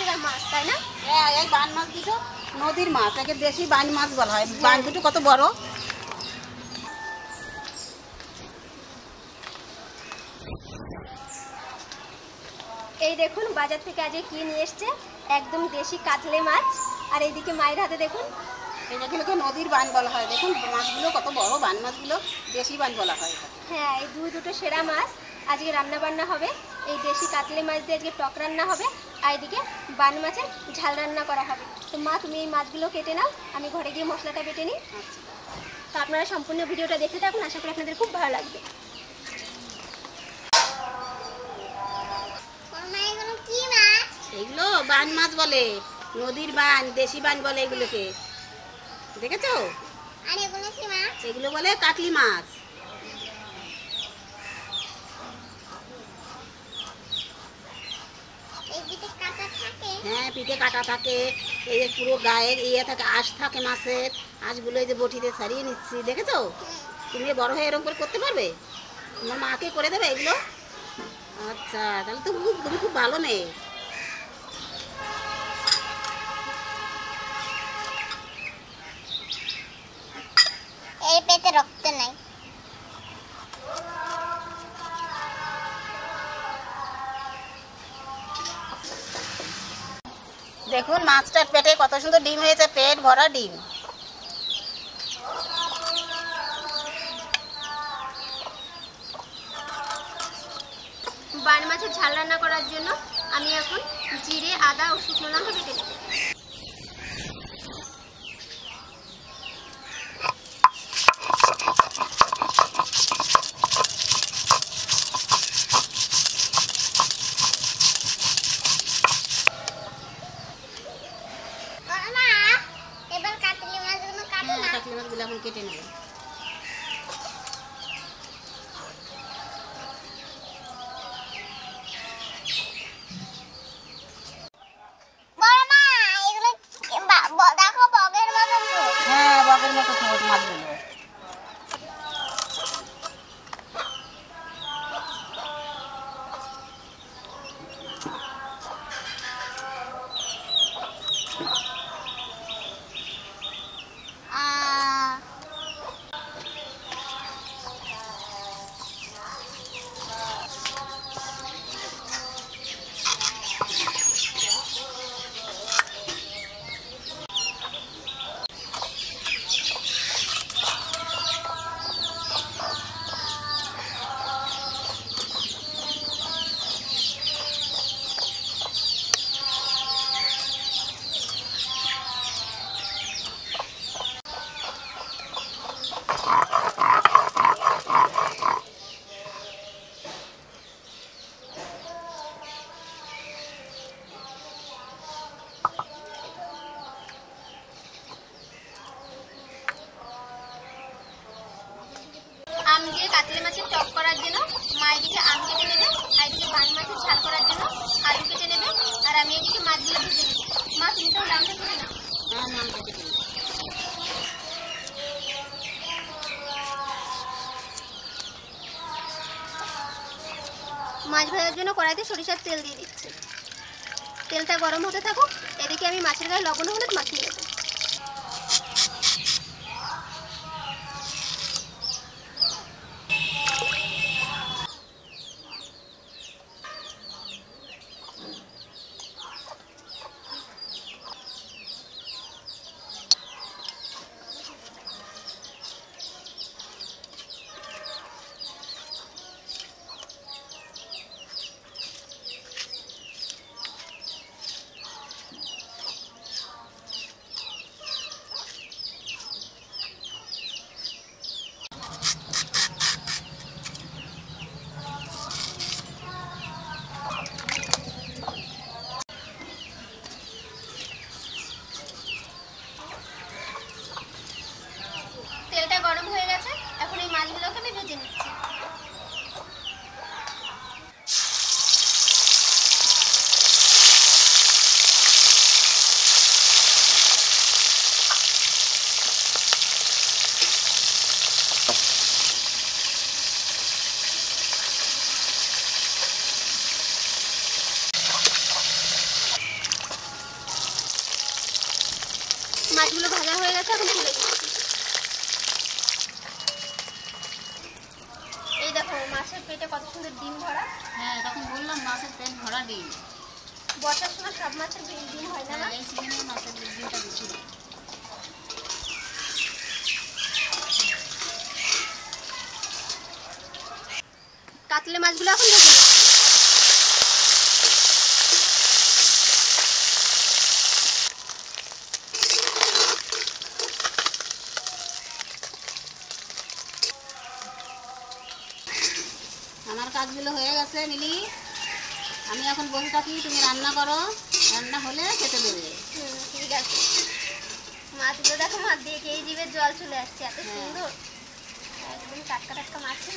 জায়গার মাছ, তাই না? হ্যাঁ, এই বান মাছ দুটো নদীর মাছ, একে দেশি বান মাছ বলা হয়। বান দুটো কত বড়। এই দেখুন বাজার থেকে আজকে কি নিয়ে এসছে, একদম দেশি কাতলে মাছ। আর এইদিকে মায়ের হাতে দেখুন, এগুলোকে নদীর বান বলা হয়। দেখুন মাছগুলো কত বড়, বান মাছগুলো দেশি বান বলা হয়। হ্যাঁ, এই দুটো সেরা মাছ আজকে রান্না বান্না হবে। এই দেশি কাতলে মাছ দিয়ে আজকে টক রান্না হবে, আর এদিকে বান মাছের ঝাল রান্না করা হবে। তো মা, তুমি এই মাছগুলো কেটে নাও, আমি ঘরে গিয়ে মশলাটা বেটে নিই। তো আপনারা সম্পূর্ণ ভিডিওটা দেখতে থাকুন, আশা করি আপনাদের খুব ভালো লাগবে। এগুলো বান মাছ বলে, নদীর বান, দেশি বান বলে এগুলোকে, দেখেছো? এগুলো বলে কাতলি মাছ। হ্যাঁ, পিঠে কাটা থাকে, এই যে পুরো গায়ে ইয়ে থাকে, আঁশ থাকে মাছের। আঁশগুলো এই যে বটিতে ছাড়িয়ে নিচ্ছি, দেখেছো? তুমি বড় হয়ে এরকম করে করতে পারবে? তোমার মাকে করে দেবে এগুলো? আচ্ছা, তাহলে তো তুমি খুব ভালো মেয়ে। এই পেটে রক্ত নাই। দেখুন মাছটার পেটে কত সুন্দর ডিম হয়েছে, পেট ভরা ডিম। বান মাছের ঝাল রান্না করার জন্য আমি এখন জিরে, আদা ও শুকনো লঙ্কা বেটে নেব। কাতলি মাছগুলো এখন কেটে নেব। হ্যাঁ, বগের মতো ছোট মাছগুলো। আম দিয়ে কাতলে মাছের টক করার জন্য মা এদিকে আম কেটে নেবে, আর এদিকে বান মাছের ঝাল করার জন্য আলু কেটে নেবে, আর আমি এদিকে মাছগুলো ভেজে নেব। মা, তুমি তো লাউটা কেটে নাও। হ্যাঁ, নাম কেটে দিই। মাছ ভাজার জন্য কড়াইতে সরিষার তেল দিয়ে দিচ্ছি। তেলটা গরম হতে থাকুক, এদিকে আমি মাছের গায়ে লবণ হলুদ মাখিয়ে নেব। তেলটা গরম হয়ে গেছে, এখন এই মাছগুলোকে আমি ভেজে নিচ্ছি। মাছগুলো ভাজা হয়ে গেছে, এখন তুলে দিচ্ছি। এই দেখো মাছের পেটে কত সুন্দর ডিম ভরা। হ্যাঁ, তখন বললাম মাছের পেট ভরা ডিম। বর্ষার সময় সব মাছের ডিম হয় না? এই সিজনে মাছের ডিমটা বেশি হয়। কাতলে মাছগুলো এখন ভেজে নেব। আমার কাজগুলো হয়ে গেছে মিলি, আমি এখন বসে থাকি, তুমি রান্না করো, রান্না হলে খেতে দেবে। ঠিক আছে। মাছগুলো দেখো, মাছ দিয়ে এই জিভের জল চলে আসছে, এত সুন্দর, একদম টাটকা টাটকা মাছ না।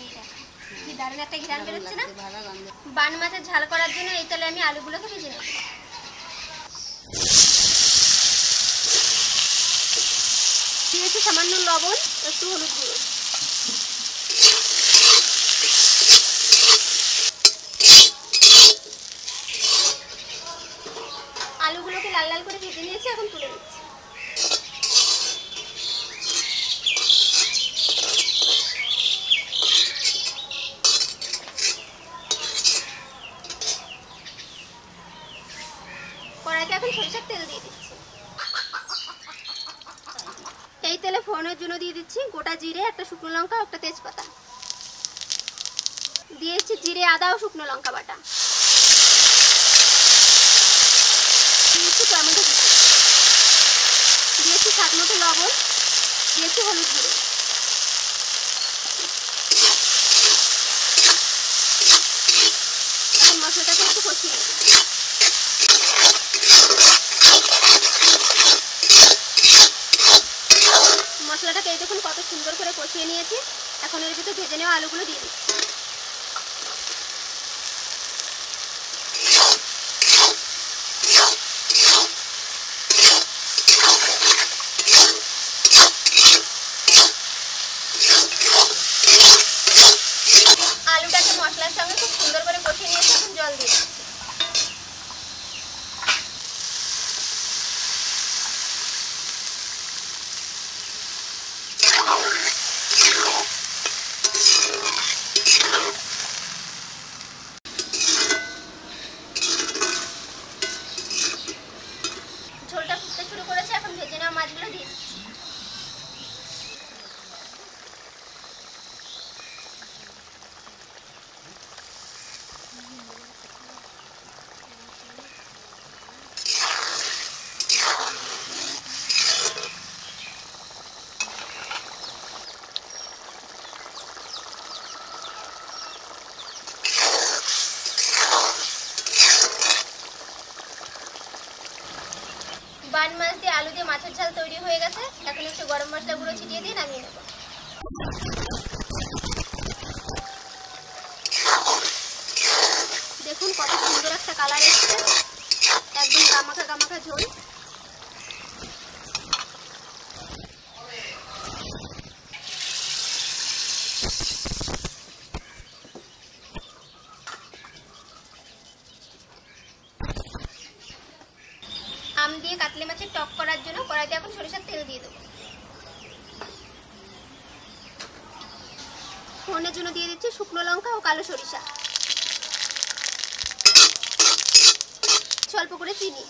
এই দেখো কি দারুণ একটা ঘ্রাণ বেরোচ্ছে না। ভালো গন্ধ। বান মাছের ঝাল করার জন্য এই তেলে আমি আলুগুলোকে ভেজে নেব। দিয়েছি সামান্য লবণ, একটু হলুদ গুঁড়ো। আলুগুলোকে লাল লাল করে ভেজে নিয়েছি, এখন তুলে নিচ্ছি। কড়াইতে এখন সরিষার তেল দিয়ে দিচ্ছি। এই তেলে ফোড়নের জন্য দিয়ে দিচ্ছি গোটা জিরে, একটা শুকনো লঙ্কা, একটা তেজপাতা। দিয়েছি জিরে, আদা ও শুকনো লঙ্কা বাটা। দিয়েছি টমেটো কুচি, দিয়েছি স্বাদ মতো লবণ, দিয়েছি হলুদ গুঁড়ো। এখন মশলাটাকে একটু কষিয়ে নেব। মশলাটাকে এই দেখুন কত সুন্দর করে কষিয়ে নিয়েছি। এখন এর ভিতরে ভেজে নেওয়া আলুগুলো দিয়ে দিচ্ছি। আলুটাকে মশলার সঙ্গে খুব সুন্দর করে কষিয়ে নিয়েছি, এখন জল দিয়ে দিচ্ছি। ঝোলটা ফুটতে শুরু করেছে, এখন ভেজে নেওয়া মাছগুলো দিয়ে দিচ্ছি। বান মাছ দিয়ে আলু দিয়ে মাছের ঝাল তৈরি হয়ে গেছে। এখন একটু গরম মশলা গুঁড়ো ছিটিয়ে দিয়ে নামিয়ে নেব। দেখুন কত সুন্দর একটা কালার এসেছে, একদম গামাখা গামাখা ঝোল। আম দিয়ে কাতলে মাছের টক করার জন্য কড়াইতে এখন সরিষার তেল দিয়ে দেবো। ফোড়নের জন্য দিয়ে দিচ্ছি শুকনো লঙ্কা ও কালো সরিষা, অল্প করে চিনি।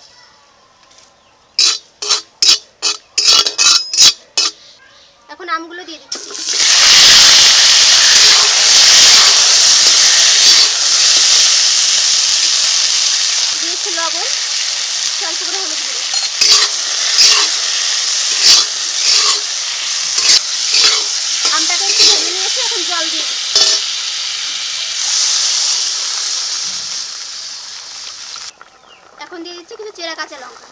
এখন আমগুলো দিয়ে দিচ্ছি। দিয়েছি লবণ, অল্প করে হলুদ গুঁড়ো। আমটাকে একটু ভেজে নিয়েছি, এখন জল দিয়ে দিচ্ছি। এখন দিয়ে দিচ্ছি কিছু চেরা কাঁচা লঙ্কা,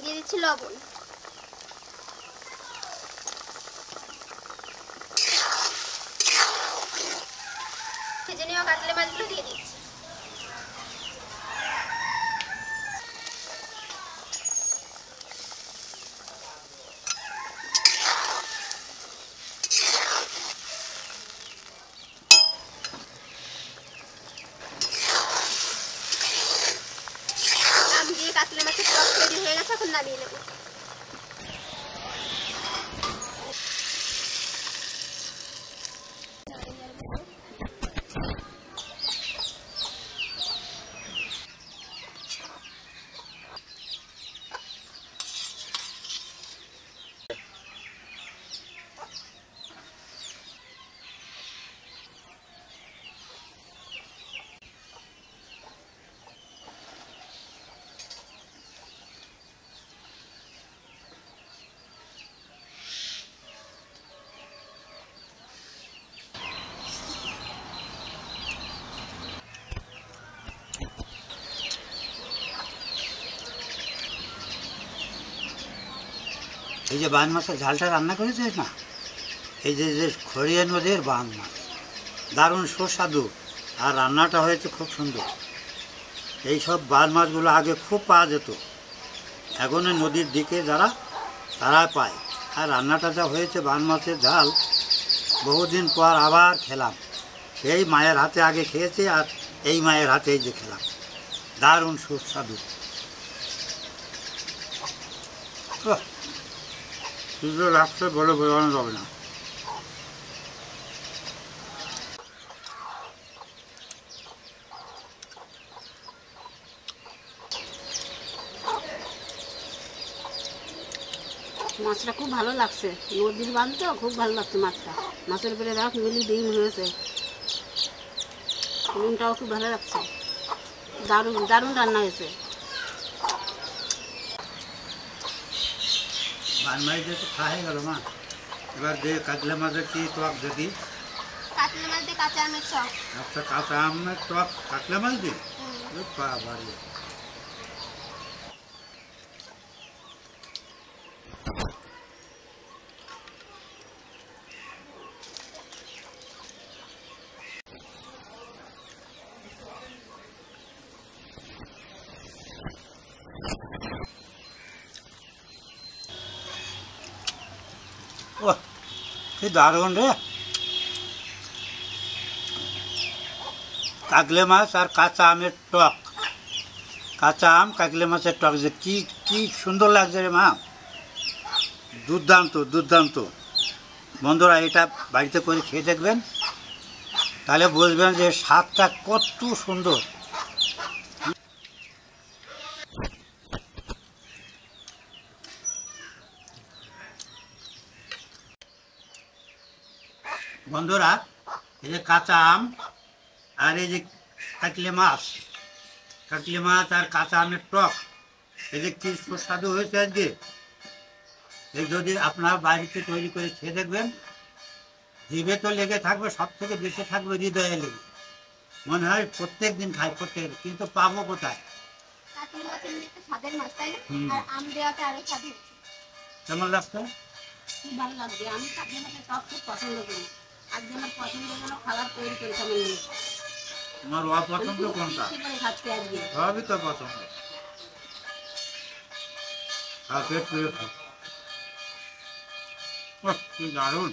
দিয়ে দিচ্ছি লবণ, ভেজে নেওয়া কাতলা মাছগুলো দিয়ে দিচ্ছি। গেছে, এখন নামিয়ে নেবো। এই যে বান মাছের ঝালটা রান্না করেছিস না, এই যে যে খড়িয়া নদীর বান মাছ, দারুণ সুস্বাদু, আর রান্নাটা হয়েছে খুব সুন্দর। এই সব বান মাছগুলো আগে খুব পাওয়া যেত, এখন এই নদীর দিকে যারা তারা পায়। আর রান্নাটা যা হয়েছে বান মাছের ঝাল, বহুদিন পর আবার খেলাম। সেই মায়ের হাতে আগে খেয়েছি, আর এই মায়ের হাতে এই যে খেলাম, দারুণ সুস্বাদু। সুন্দর লাগছে বলে বোঝানো যাবে না। মাছটা খুব ভালো লাগছে, নদীর বান তো খুব ভালো লাগছে মাছটা। মাছের উপরে রাখ মিলি ডিম হয়েছে, ডিমটাও খুব ভালো লাগছে, দারুণ দারুণ রান্না হয়েছে। বান মাছ দিয়ে তো খাওয়া হয়ে গেল মা, এবার দিয়ে কাতলা মাছের কি টক যদি কাতলা মাছ দিয়ে কাঁচা আমের চপ। একটা কাঁচা আমের টক কাতলা মাছ দিয়ে বাড়ি। ও কি দারুণ রে, কাকলে মাছ আর কাঁচা আমের টক, কাঁচা আম কাকলে মাছের টক, যে কি কি সুন্দর লাগছে রে মা, দুর্দান্ত দুর্দান্ত। বন্ধুরা এটা বাড়িতে করে খেয়ে দেখবেন, তাহলে বুঝবেন যে স্বাদটা কত সুন্দর। বন্ধুরা এই যে কাঁচা আম আর এই যে কাকলে মাছ আর কাঁচা আমের টক, এই যে কি সুস্বাদু হয়েছে আজকে, এই যদি আপনারা বাড়িতে তৈরি করে খেয়ে দেখবেন, জিভে তো লেগে থাকবে, সব থেকে বেশি থাকবে হৃদয়ে লেগে। মনে হয় প্রত্যেক দিন খাই, প্রত্যেক, কিন্তু পাবো কোথায়? কাতলা মাছ এমনি একটা স্বাদের মাছ, তাই না? হুম। আর আম দেওয়াতে আরো স্বাদ হচ্ছে। কেমন লাগছে? খুব ভালো লাগছে, আমি কাতলা মাছের টক খুব পছন্দ করি। আজকে আমার পছন্দের জন্য খাবার তৈরি করেছি আমার মেয়ে। তোমার অপছন্দ কোনটা? খাচ্ছি আজকে সবই তো পছন্দ, আর পেট পুড়ে খাও। কি দারুণ।